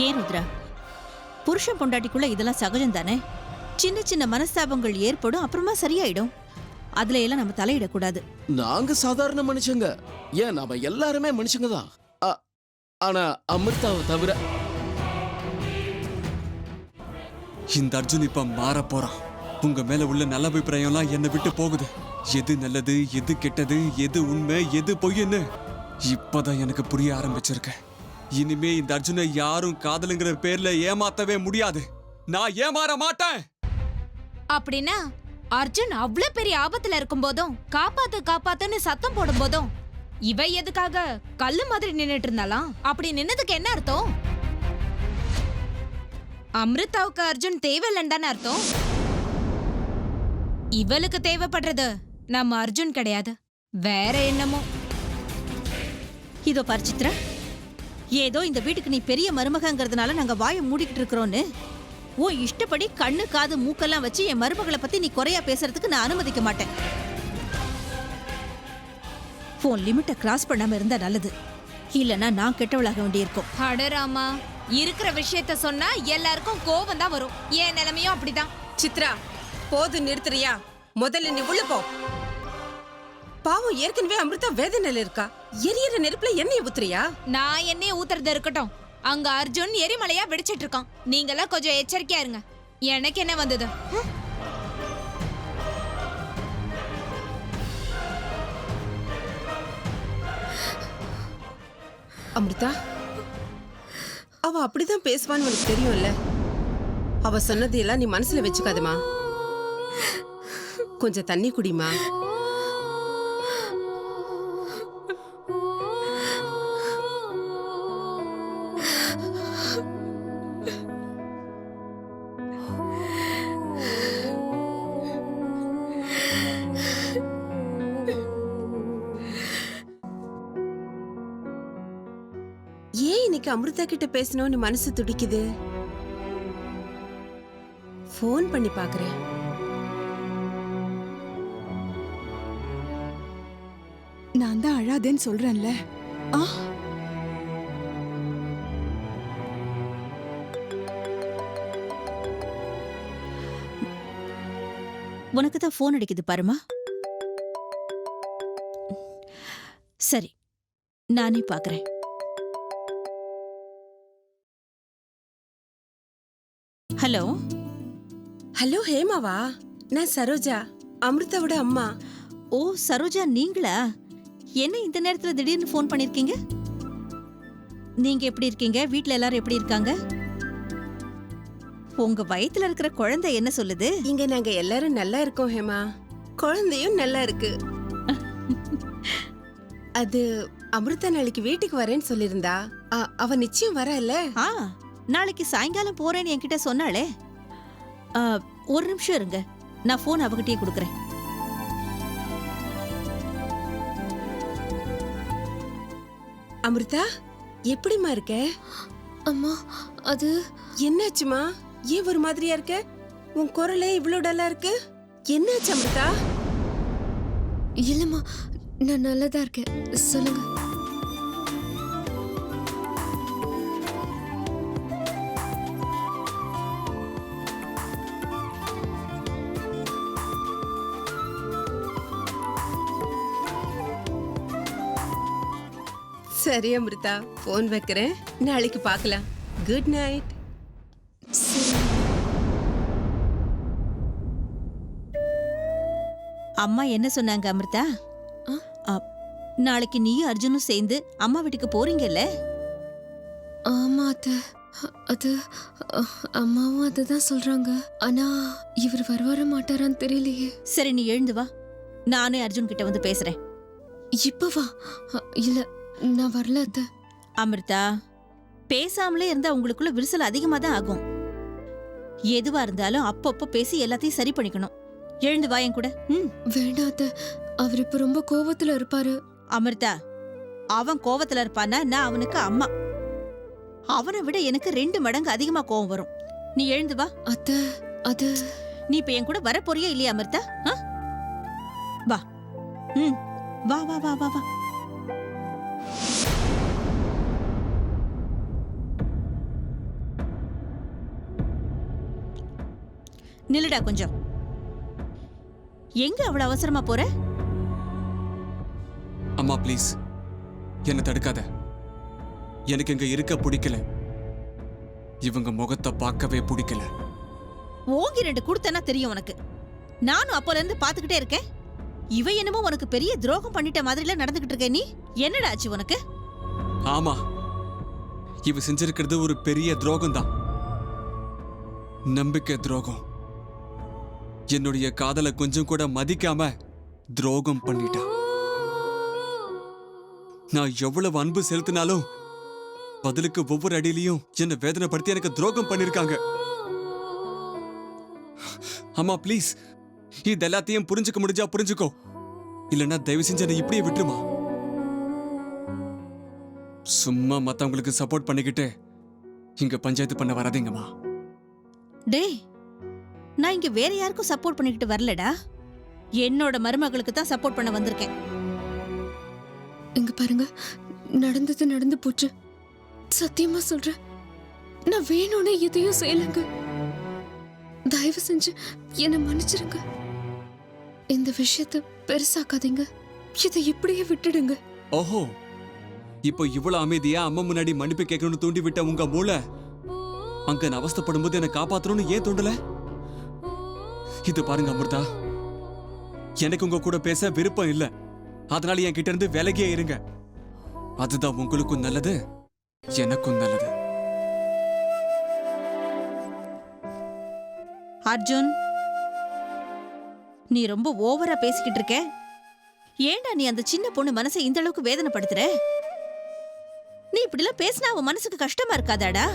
ஏன் ருத்ரா, புருஷன் பொண்டாட்டிக்குள்ள இதெல்லாம் சகஜம் தானே. சின்ன சின்ன மனஸ்தாபங்கள் ஏற்படும், அப்புறமா சரியாயிடும். அதுல எல்லாம் நம்ம தலையிடக்கூடாது. நாங்க சாதாரண மனுஷங்க. ஏன் நாம எல்லாருமே மனுஷங்க தான். ஆனா அமிர்தாவை தவிர. இந்த அர்ஜுன் இப்ப மாற போறான். உங்க மேல உள்ள நல்ல அபிப்பிராயம்லாம் என்னை விட்டு போகுது. எது நல்லது, எது கெட்டது, எது உண்மை, எது பொய்ன்னு இப்பதான் எனக்கு புரிய ஆரம்பிச்சிருக்க. இனிமே இந்த அர்ஜுனை யாரும் காதலுங்கிற பேர்ல ஏமாத்தவே முடியாது. நான் ஏமாற மாட்டேன். அப்படின்னா அர்ஜுன் அவ்வளவு பெரிய ஆபத்துல இருக்கும் போதும் காப்பாத்து காப்பாத்துன்னு சத்தம் போடும் போதும் இவ எதுக்காக கல்லு மாதிரி நின்னுட்டு இருந்தாலாம்? அப்படி நின்னதுக்கு என்ன அர்த்தம்? அமிர்தாவுக்கு அர்ஜுன் தேவையில்லைன்னு தானே அர்த்தம். இவளுக்கு தேவைப்படுறது நம்ம அர்ஜுன் கிடையாது, வேற என்னமோ. இதோ பாரு சித்ரா, ஏதோ இந்த வீட்டுக்கு நீ பெரிய மருமகங்கிறதுனால நாங்க வாயை மூடிக்கிட்டு இருக்கிறோன்னு உன் இஷ்டப்படி கண்ணு காது மூக்கெல்லாம் வச்சு என் மருமகளை பத்தி நீ குறையா பேசுறதுக்கு நான் அனுமதிக்க மாட்டேன். உன் லிமிட்டை கிராஸ் பண்ணாம இருந்தா நல்லது, இல்லனா நான் கெட்டவளாக வேண்டியிருக்கும். அடராமா, இருக்கிற விஷயத்த சொன்னா எல்லாருக்கும் கோபம் தான் வரும். என் நிலைமையும் அப்படிதான். சித்ரா, போது நிறுத்துறியா? முதல்ல நீ உள்ள போ. பாவம், ஏற்கனவே அமிர்தா வேதனையில இருக்கா. எரியற நெருப்புல எண்ணெய் ஊத்துறியா? நான் எண்ணெய் ஊத்துறது இருக்கட்டும், அங்க அர்ஜுன் எரிமலையா வெடிச்சிட்டு இருக்கான். நீங்களாம் கொஞ்சம் எச்சரிக்கையா இருங்க. எனக்கு என்ன வந்தது? அமிர்தா, அவ அப்படிதான் பேசுவான்னு உனக்கு தெரியும்ல. அவ சொன்னதையெல்லாம் நீ மனசுல வச்சுக்காதமா. கொஞ்சம் தண்ணி குடிமா. ஏன் இன்னைக்கு அமிர்தா கிட்ட பேசணும்னு மனசு துடிக்குது? போன் பண்ணி பாக்குறேன். நான் தான் அழாதேன்னு சொல்றேன்ல. உனக்கு தான் போன் அடிக்குது பாருமா. சரி, நானே பாக்குறேன். ஹலோ. ஹலோ ஹேமாவா? நான் சரோஜா, அமிர்தாவோட அம்மா. ஓ சரோஜா, நீங்களா? என்ன இந்த நேரத்துல திடீர்னு ஃபோன் பண்ணிருக்கீங்க? நீங்க எப்படி இருக்கீங்க? வீட்ல எல்லாரும் எப்படி இருக்காங்க? உங்க வயித்துல இருக்கிற குழந்தை என்ன சொல்லுது? இங்க நாங்க எல்லாரும் நல்லா இருக்கோம் ஹேமா. குழந்தையும் நல்லா இருக்கு. அது அமிர்தா நாளைக்கு வீட்டுக்கு வரேன்னு சொல்லிருந்தா. அவ நிச்சயம் வரல. நாளைக்கு சாயங்காலம் போறேன்னு என்கிட்ட சொன்னாளே. ஒரு நிமிஷம் இருங்க, நான் போன் அவகிட்டே கொடுக்கறேன். அமிர்தா, எப்படிமா இருக்க? அம்மா, அது என்னாச்சுமா? ஏன் ஒரு மாதிரியா இருக்க? உன் குரலே இவ்வளவு டல்லா இருக்கு. என்னாச்சு அமிர்தா? இல்லம்மா, நான் நல்லதா இருக்கேன். சொல்லுங்க. சரி அமிர்தா, போன் வைக்கிறேன். நாளைக்கு பார்க்கலாம். Good night. அம்மா என்ன சொன்னாங்க அமிர்தா? நாளைக்கு நீயும் அர்ஜுனும் சேர்ந்து அம்மா வீட்டுக்கு போறீங்கல்ல? ஆமா அத்தை, அது அம்மாவும் அதுதான் சொல்றாங்க. ஆனா இவர் வர மாட்டாரான்னு தெரியலையே. சரி, நீ எழுந்து வா, நானே அர்ஜுன் கிட்ட வந்து பேசுறேன். இப்பவா? இல்ல, நான் வரல அத்தை. அமிர்தா, பேசாமலே இருந்தா உங்களுக்குள்ள விரிசல் அதிகமா தான் ஆகும். எதுவா இருந்தாலும் அப்பப்போ பேசி எல்லாத்தையும் சரி பண்ணிக்கணும். எழுந்து வா என் கூட. வேண்டாம் அத்தை, அவர் இப்ப ரொம்ப கோவத்துல இருப்பாரு. அமிர்தா, அவன் கோவத்துல இருப்பானா? நான் அவனுக்கு அம்மா. அவனை விட எனக்கு 2 மடங்கு அதிகமா கோவம் வரும். நீ எழுந்து வா. அத்தை, அது நீ இப்ப என் கூட வர போறியா இல்லையா அமிர்தா? வா. வா வா வா வா வா. நில்லுடா கொஞ்சம். எங்க அவ்வளவு அவசரமா போற? அம்மா ப்ளீஸ் என்ன தடுக்காத. எனக்கு இங்க இருக்க பிடிக்கல. இவங்க முகத்தை பார்க்கவே பிடிக்கல. ஓங்கி 2 கொடுத்தனா தெரியும் உனக்கு. நானும் அப்போல இருந்து பாத்துக்கிட்டே இருக்கேன். இவ என்னமோ உனக்கு பெரிய துரோகம் பண்ணிட்ட மாதிரில நடந்துகிட்டு இருக்க. நீ என்னடா ஆச்சு உனக்கு? ஆமா, இவ செஞ்சிருக்கிறது ஒரு பெரிய துரோகம் தான். நம்பிக்கை துரோகம். என்னுடைய காதலை கொஞ்சம் கூட மதிக்காம துரோகம் பண்ணிட்டா. நான் எவ்வளவு அன்பு செலுத்தினாலும் பதிலுக்கு ஒவ்வொரு அடியிலையும் என்ன வேதனைப்படுத்தி எனக்கு துரோகம் பண்ணிருக்காங்க. அம்மா ப்ளீஸ், இது எல்லாத்தையும் புரிஞ்சுக்க முடிஞ்சா புரிஞ்சுக்கோ. இல்லைன்னா தயவு செஞ்சு என்னை இப்படியே விட்டுருமா. சும்மா மத்தவங்களுக்கு சப்போர்ட் பண்ணிக்கிட்டு இங்க பஞ்சாயத்து பண்ண வராதீங்கம்மா. டேய், நான் இங்க வேற யாருக்கும் சப்போர்ட் பண்ணிக்கிட்டு வரலடா. என்னோட மருமகளுக்கு தான் சப்போர்ட் பண்ண வந்திருக்கேன். இங்க பாருங்க, நடந்தது நடந்து போச்சு. சத்தியமா சொல்றேன், நான் வேணும்னு எதையும் செய்யலங்க. தயவு செஞ்சு என்னை மன்னிச்சிருங்க. இந்த விஷயத்தை பெருசாக்காதீங்க. இதை இப்படியே விட்டுடுங்க. ஓஹோ, இப்போ இவ்வளவு அமைதியா அம்மா முன்னாடி மன்னிப்பு கேட்கணும்னு தூண்டி விட்ட உங்க மூளை அங்க நான் அவஸ்தைப்படும் போது என்னை காப்பாத்தணும்னு ஏன் தோண்டல? இது பாருங்க அமிர்தா, எனக்கு உங்க கூட பேச விருப்பம் இல்ல. அதனால என் கிட்ட இருந்து விலகியே இருங்க. அதுதான் உங்களுக்கும் நல்லது, எனக்கும் நல்லது. அர்ஜுன், நீ ரொம்ப ஓவரா பேசிக்கிட்டு இருக்க. ஏண்டா நீ அந்த சின்ன பொண்ணு மனசை இந்த அளவுக்கு வேதனைப்படுத்துற? நீ இப்படிலாம் பேசினா அவ மனசுக்கு கஷ்டமா இருக்காதாடா?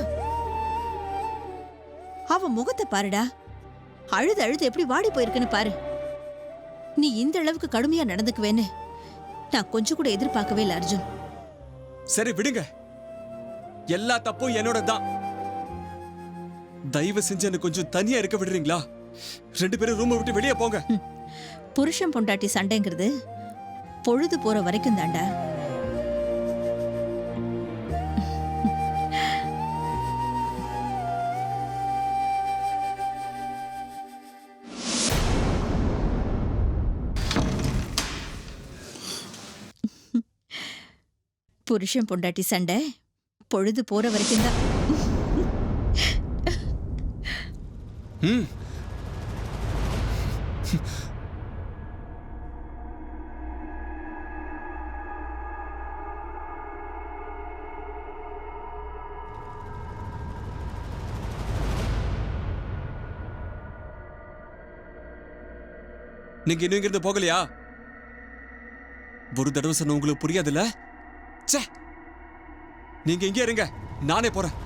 அவ முகத்தை பாருடா, அழுது அழுது எப்படி வாடி போயிருக்குன்னு பாரு. நீ இந்த அளவுக்கு கடுமையா நடந்துக்குவேன்னு நான் கொஞ்சம் கூட எதிர்பார்க்கவே இல்லை அர்ஜுன். சரி விடுங்க, எல்லா தப்பும் என்னோட தான். தயவு செஞ்சு எனக்கு கொஞ்சம் தனியா இருக்க விடுறீங்களா? 2 பேரும் ரூமை விட்டு வெளியே போங்க. புருஷன் பொண்டாட்டி சண்டைங்கிறது பொழுது போற வரைக்கும் தாண்டா. புருஷன் பொண்டாட்டி சண்டை பொழுது போற வரைக்கும் தான். நீங்க இன்னும் இங்கிருந்து போகலையா? ஒரு தடவை சொன்ன உங்களுக்கு புரியாதுல்ல? ச்சே, நீங்க இங்கே இருங்க, நானே போறேன்.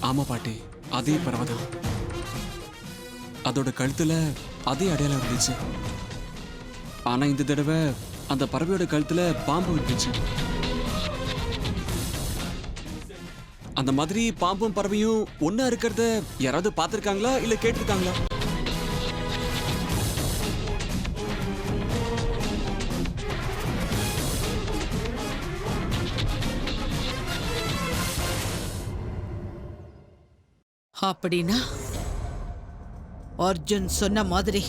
ஆமா பாட்டி, அதே பறவைதான். அதோட கழுத்துல அதே அடையாளம் இருந்துச்சு. ஆனா இந்த தடவை அந்த பறவையோட கழுத்துல பாம்பு இருந்துச்சு. அந்த மாதிரி பாம்பும் பறவையும் ஒன்னா இருக்கிறத யாராவது பார்த்திருக்காங்களா இல்ல கேட்டிருக்காங்களா? அப்படின்னா அர்ஜுன் சொன்ன மாதிரி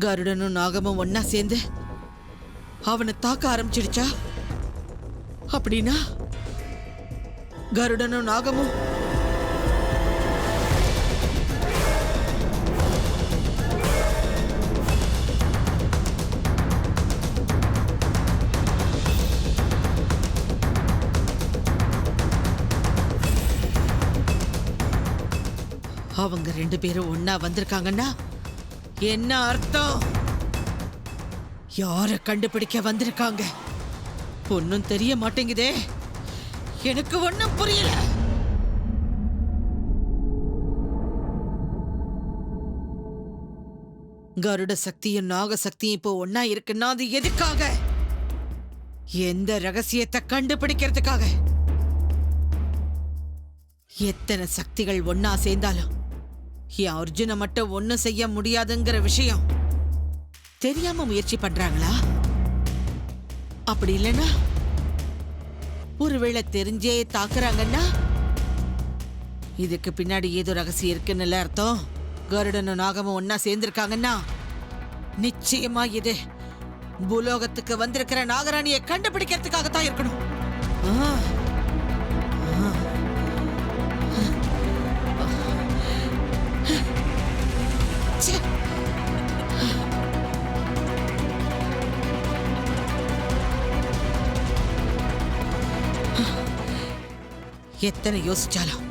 கருடனும் நாகமும் ஒன்னா சேர்ந்து அவனை தாக்க ஆரம்பிச்சிடுச்சா? அப்படின்னா கருடனும் நாகமும் அவங்க 2 பேரும் ஒன்னா வந்திருக்காங்கன்னா என்ன அர்த்தம்? யார கண்டுபிடிக்க வந்திருக்காங்க? ஒன்னும் தெரிய மாட்டேங்குதே. எனக்கு ஒன்னும் புரியல. கருட சக்தியும் நாக சக்தியும் இப்போ ஒன்னா இருக்குன்னா அது எதுக்காக? எந்த ரகசியத்தை கண்டுபிடிக்கிறதுக்காக? எத்தனை சக்திகள் ஒன்னா சேர்ந்தாலும் என் அர்ஜுனை மட்டும் ஒன்னும் செய்ய முடியாதுங்கிற விஷயம் தெரியாம முயற்சி பண்றாங்களா? அப்படி இல்லைன்னா ஒருவேளை தெரிஞ்சே தாக்குறாங்கன்னா இதுக்கு பின்னாடி ஏதோ ரகசியம் இருக்குன்னு அர்த்தம். கருடனும் நாகமும் ஒன்னா சேர்ந்திருக்காங்கன்னா நிச்சயமா இது பூலோகத்துக்கு வந்திருக்கிற நாகராணியை கண்டுபிடிக்கிறதுக்காகத்தான் இருக்கணும். ச்சே. எத்தனை யோசிச்சாலும்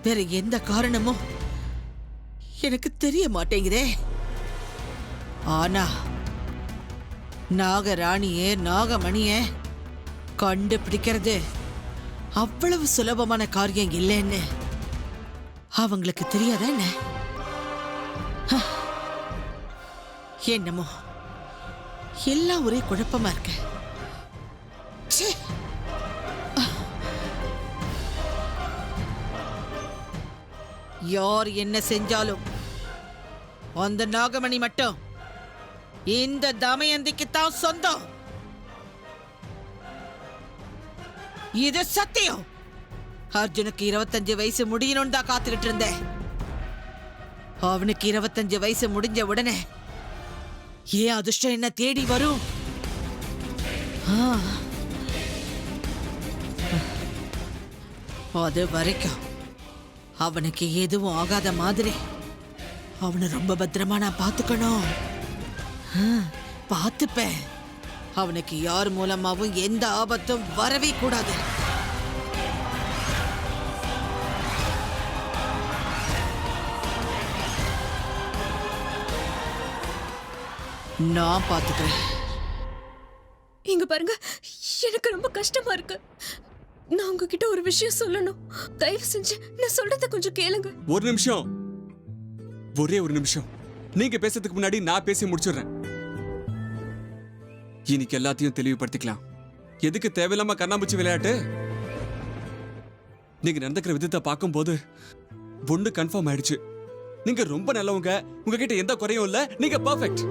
வேற எந்த காரணமும் எனக்கு தெரிய மாட்டேங்குதே. ஆனா நாகராணியே நாகமணிய கண்டுபிடிக்கிறது அவ்வளவு சுலபமான காரியம் இல்லைன்னு அவங்களுக்கு தெரியாதா என்ன? என்னமோ எல்லாம் ஒரே குழப்பமா இருக்கு. ச்சே. யார் என்ன செஞ்சாலும் அந்த நாகமணி மட்டும் இந்த தமயந்திக்கு தான் சொந்தம். இது சத்தியம். அர்ஜுனுக்கு 25 வயசு முடியணும்னு தான் காத்துக்கிட்டு இருந்தேன். அவனுக்கு 25 வயசு முடிஞ்ச உடனே ஏன் அதிர்ஷ்டம் என்ன தேடி வரும்? அது வரைக்கும் அவனுக்கு எதுவும் ஆகாத மாதிரி அவனை ரொம்ப பத்திரமா நான் பார்த்துக்கணும். பார்த்துப்பேன். அவனுக்கு யார் மூலமாவும் எந்த ஆபத்தும் வரவே கூடாது. நான் பார்த்துக்கிறேன். இங்க பாருங்க, எனக்கு ரொம்ப கஷ்டமா இருக்கு. நான் உங்ககிட்ட ஒரு விஷயம் சொல்லணும். தயவு செஞ்சு நான் சொல்றத கொஞ்சம் கேளுங்க. ஒரு நிமிஷம், ஒரே ஒரு நிமிஷம். நீங்க பேசுறதுக்கு முன்னாடி நான் பேசி முடிச்சிடுறேன். இன்னைக்கு எல்லாத்தையும் தெளிவுபடுத்திக்கலாம். எதுக்கு தேவையில்லாம கண்ணாமூச்சி விளையாட்டு? நீங்க நடந்துக்கிற விதத்தை பார்க்கும்போது ஒண்ணு கன்ஃபார்ம் ஆயிடுச்சு. நீங்க ரொம்ப நல்லவங்க. உங்ககிட்ட எந்த குறையும் இல்ல. நீங்க பெர்ஃபெக்ட்.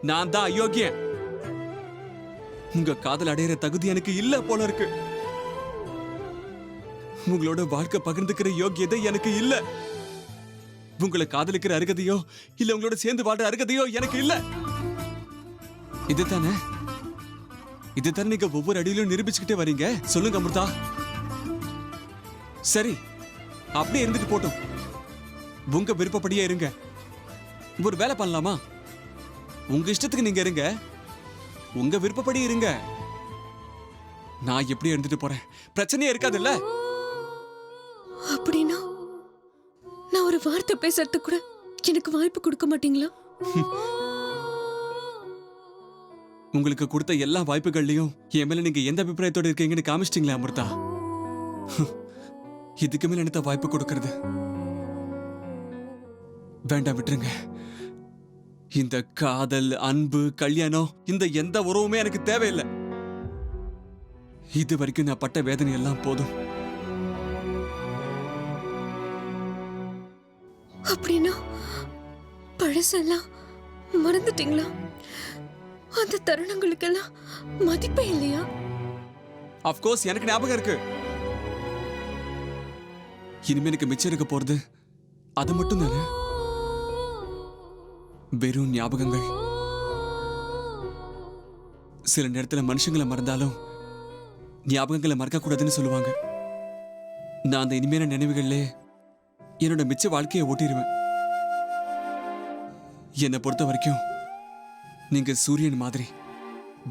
நான் தான் அயோக்கியன். உங்க காதல் அடையிற தகுதி எனக்கு இல்ல போல இருக்கு. உங்களோட வாழ்க்கை பகிர்ந்துக்கிற யோகியதை எனக்கு இல்ல. உங்களை காதலிக்கிற அருகதையோ இல்ல உங்களோட சேர்ந்து வாழ்ற அருகதையோ எனக்கு இல்ல. இதுதானே நீங்க ஒவ்வொரு அடியிலும் நிரூபிச்சுக்கிட்டே வரீங்க. சொல்லுங்க அமிர்தா. சரி, அப்படியே இருந்துட்டு போட்டும். உங்க விருப்பப்படியே இருங்க. ஒரு வேலை பண்ணலாமா? உங்க இஷ்டத்துக்கு நீங்க இருங்க. உங்க விருப்பப்படி இருங்க. நான் எப்படி இருந்துட்டு போறேன். பிரச்சனையே இருக்காதுல்ல. அப்படின்னா நான் ஒரு வார்த்தை பேசுறதுக்கு கூட எனக்கு வாய்ப்பு கொடுக்க மாட்டீங்களா? உங்களுக்கு கொடுத்த எல்லா வாய்ப்புகள்லயும் என் மேல நீங்க எந்த அபிப்பிராயத்தோட இருக்கீங்கன்னு காமிச்சிட்டீங்களா அமிர்தா? இதுக்கு மேல எனக்கு வாய்ப்பு கொடுக்கறது வேண்டாம், விட்டுருங்க. இந்த காதல், அன்பு, கல்யாணம், இந்த எந்த உறவுமே எனக்கு தேவையில்லை. இது வரைக்கும் நான் பட்ட வேதனை எல்லாம் போதும். அப்படின்னா பழசெல்லாம் மறந்துட்டீங்களா? அந்த தருணங்களுக்கெல்லாம் மதிப்பே இல்லையா? அஃப்கோர்ஸ் எனக்கு ஞாபகம் இருக்கு. இனிமே எனக்கு மிச்சம் இருக்க போறது அது மட்டும் தானே. வெறும் ஞாபகங்கள். சில நேரத்துல மனுஷங்களை மறந்தாலும் ஞாபகங்களை மறக்க கூடாதுன்னு சொல்லுவாங்க. நான் அந்த இனிமையான நினைவுகள்ல என்னோட மிச்ச வாழ்க்கையை ஓட்டிடுவேன். என்னை பொறுத்த வரைக்கும் நீங்க சூரியன் மாதிரி.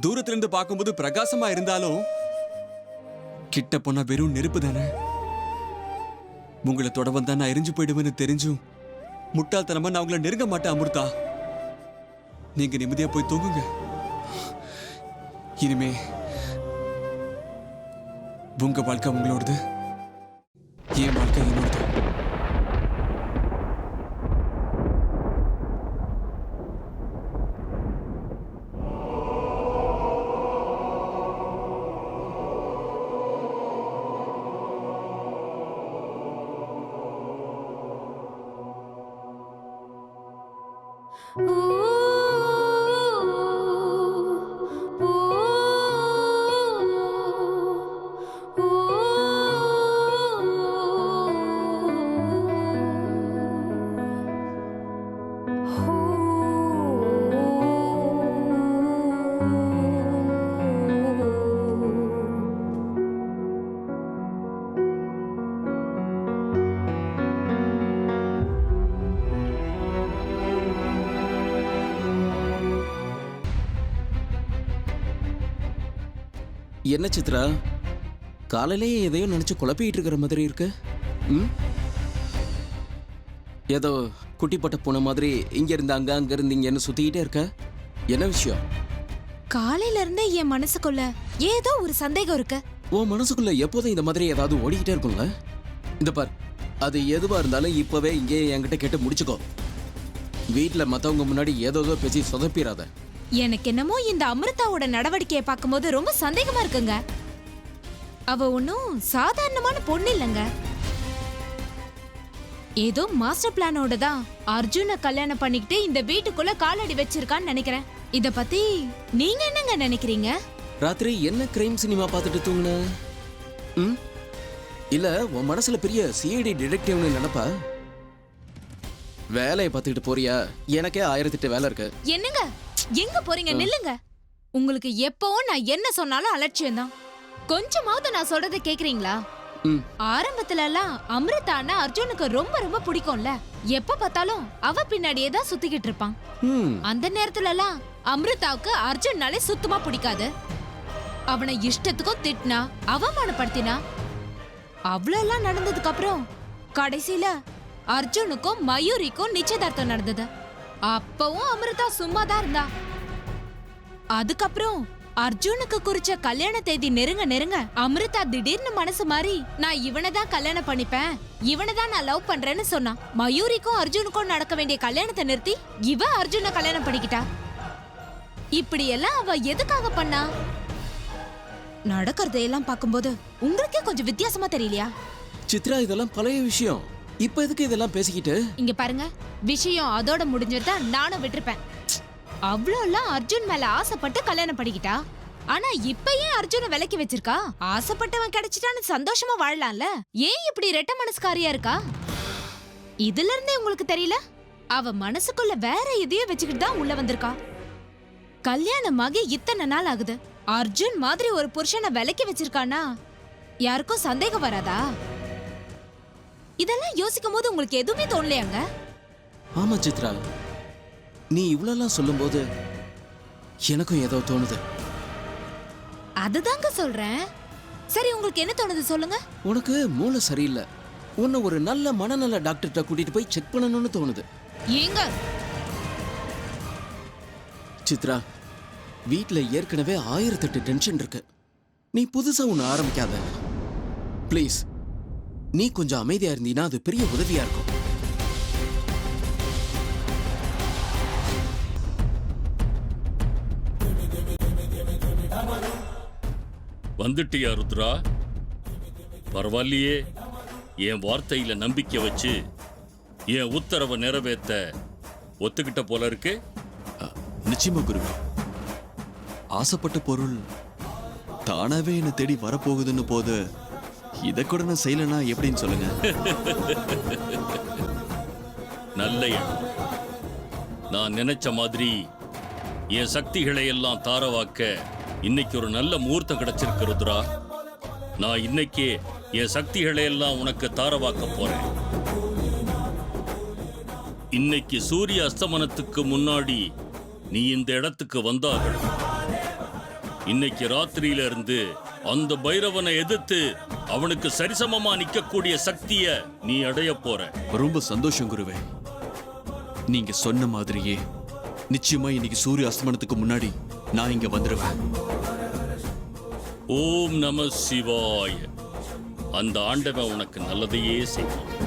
தூரத்துல இருந்து பார்க்கும்போது பிரகாசமா இருந்தாலும் கிட்ட போனா வெறும் நெருப்பு தானே. உங்களை தொட வந்தா நான் எரிஞ்சு போயிடுவேன்னு தெரிஞ்சும் முட்டாள்தனமா நான் உங்களை நெருங்க மாட்டேன் அமிர்தா. நீங்க நிம்மதியா போய் தூங்குங்க. இனிமே உங்க வாழ்க்கை உங்களோடது, என் வாழ்க்கை என்னோடது. என்ன சித்ரா, காலையிலேயே எதையோ நினைச்சு குழப்பிட்டு இருக்கிற மாதிரி இருக்கு. ம், ஏதோ குட்டிப்பட்ட பூனை மாதிரி இங்க இருந்து அங்க, அங்க இருந்து இங்கன்னு சுத்திக்கிட்டே இருக்க. என்ன விஷயம்? காலையில இருந்தே என் மனசுக்குள்ள ஏதோ ஒரு சந்தேகம் இருக்கு. உன் மனசுக்குள்ள எப்போதும் இந்த மாதிரி ஏதாவது ஓடிக்கிட்டே இருக்கும்ல? இந்த பார், அது எதுவா இருந்தாலும் இப்பவே இங்கே என்கிட்ட கேட்டு முடிச்சுக்கோ. வீட்டுல மத்தவங்க முன்னாடி ஏதோ பேசி சொதப்பிடாத. எனக்கு என்னமோ இந்த அமிர்தாவோட நடவடிக்கையை பார்க்கும்போது ரொம்ப சந்தேகமா இருக்குங்க. அவ ஒன்னும் சாதாரணமான பொண்ணு இல்லைங்க. ஏதோ மாஸ்டர் பிளானோட தான் அர்ஜுனை கல்யாணம் பண்ணிக்கிட்டு இந்த வீட்டுக்குள்ள காலடி வச்சிருக்கான்னு நினைக்கிறேன். இத பத்தி நீங்க என்னங்க நினைக்கிறீங்க? ராத்திரி என்ன கிரைம் சினிமா பார்த்துட்டு தூங்குன? ம், இல்ல உன் மனசுல பெரிய சிஐடி டிடெக்டிவ்னு நினைப்பா? வேலையை பார்த்துக்கிட்டு போறியா? எனக்கே 1008 வேலை இருக்கு. என்னங்க எங்க போறீங்க? நில்லுங்க. உங்களுக்கு எப்பவும் நான் என்ன சொன்னாலும் அலட்சியம் தான். கொஞ்சமாவது நான் சொல்றதை கேக்குறீங்களா? ம், ஆரம்பத்துல எல்லாம் அமிர்தான்னா அர்ஜுனுக்கு ரொம்ப ரொம்ப பிடிக்கும்ல. எப்ப பார்த்தாலும் அவ பின்னாடியே தான் சுத்திக்கிட்டு இருப்பான். ம், அந்த நேரத்துல எல்லாம் அமிர்தாவுக்கு அர்ஜுன்னாலே சுத்தமா பிடிக்காது. அவனை இஷ்டத்துக்கும் திட்டினா, அவமானப்படுத்தினா. அவ்வளவு நடந்ததுக்கு அப்புறம் கடைசியில அர்ஜுனுக்கும் மயூரிக்கும் நிச்சயதார்த்தம் நடந்தது. அப்பவும் அமிர்தா சும்மா தான் இருந்தா. அதுக்கப்புறம் அர்ஜுனுக்கு குறிச்ச கல்யாண தேதி நெருங்க நெருங்க அமிர்தா திடீர்னு மனசு மாறி நான் இவனை தான் கல்யாணம் பண்ணிப்பேன், இவனை தான் நான் லவ் பண்றேன்னு சொன்னான். மயூரிக்கும் அர்ஜுனுக்கும் நடக்க வேண்டிய கல்யாணத்தை நிறுத்தி இவ அர்ஜுனை கல்யாணம் பண்ணிக்கிட்டா. இப்படி எல்லாம் அவ எதுக்காக பண்ணா? நடக்கிறதையெல்லாம் பார்க்கும்போது உங்களுக்கே கொஞ்சம் வித்தியாசமா தெரியலையா? சித்ரா, இதெல்லாம் பழைய விஷயம். இப்ப எதுக்கு இதெல்லாம் பேசிக்கிட்டு? இங்க பாருங்க, விஷயம் அதோட முடிஞ்சதா நானும் விட்டுருப்பேன். அவ்வளோலாம் அர்ஜுன் மேல ஆசைப்பட்டு கல்யாணம் பண்ணிக்கிட்டா. ஆனா இப்ப ஏன் அர்ஜுனை விலக்கி வச்சிருக்கா? ஆசைப்பட்டவன் கிடைச்சிட்டான்னு சந்தோஷமா வாழலாம்ல. ஏன் இப்படி ரெட்ட மனசுக்காரியா இருக்கா? இதுல இருந்தே உங்களுக்கு தெரியல? அவ மனசுக்குள்ள வேற எதையோ வச்சுக்கிட்டு தான் உள்ள வந்திருக்கா. கல்யாணமாகி இத்தனை நாள் ஆகுது. அர்ஜுன் மாதிரி ஒரு புருஷனை விலக்கி வச்சிருக்கானா யாருக்கும் சந்தேகம் வராதா? இதெல்லாம் யோசிக்கும் போது உங்களுக்கு எதுவுமே தோணலையாங்க? ஆமா சித்ரா, நீ இவ்வளவுலாம் சொல்லும்போது எனக்கும் ஏதோ தோணுது. அதுதாங்க சொல்றேன். சரி, உங்களுக்கு என்ன தோணுது சொல்லுங்க. உனக்கு மூளை சரியில்லை. உன்னை ஒரு நல்ல மனநல டாக்டர்கிட்ட கூட்டிட்டு போய் செக் பண்ணணும்னு தோணுது. ஏங்க சித்ரா, வீட்ல ஏற்கனவே 1008 டென்ஷன் இருக்கு. நீ புதுசா ஒண்ணு ஆரம்பிக்காத ப்ளீஸ். நீ கொஞ்சம் அமைதியா இருந்தீனா அது பெரிய உதவியா இருக்கும். வந்துட்டியா ருத்ரா? பரவாயில்லையே, என் வார்த்தையில நம்பிக்கை வச்சு என் உத்தரவை நிறைவேற்ற ஒத்துக்கிட்ட போல இருக்கு. நிச்சயமா குருவே. ஆசைப்பட்ட பொருள் தானாவே என்ன தேடி வரப்போகுதுன்னு போது இதை கூட நான் செய்யலனா எப்படின்னு சொல்லுங்க. நல்ல எண்ணம். நான் நினைச்ச மாதிரி என் சக்திகளை எல்லாம் தாரவாக்க இன்னைக்கு ஒரு நல்ல முகூர்த்தம் கிடைச்சிருக்கு ருத்ரா. நான் இன்னைக்கு என் சக்திகளை எல்லாம் உனக்கு தாரவாக்க போறேன். இன்னைக்கு சூரிய அஸ்தமனத்துக்கு முன்னாடி நீ இந்த இடத்துக்கு வந்தாகணும். இன்னைக்கு ராத்திரியில இருந்து அந்த பைரவனை எதிர்த்து அவனுக்கு சரிசமமா நிக்கக்கூடிய சக்திய நீ அடைய போற. ரொம்ப சந்தோஷம் குருவே. நீங்க சொன்ன மாதிரியே நிச்சயமா இன்னைக்கு சூரிய அஸ்தமனத்துக்கு முன்னாடி நான் இங்க வந்துருவேன். ஓம் நம சிவாய. அந்த ஆண்டவன் உனக்கு நல்லதையே செய்வான்.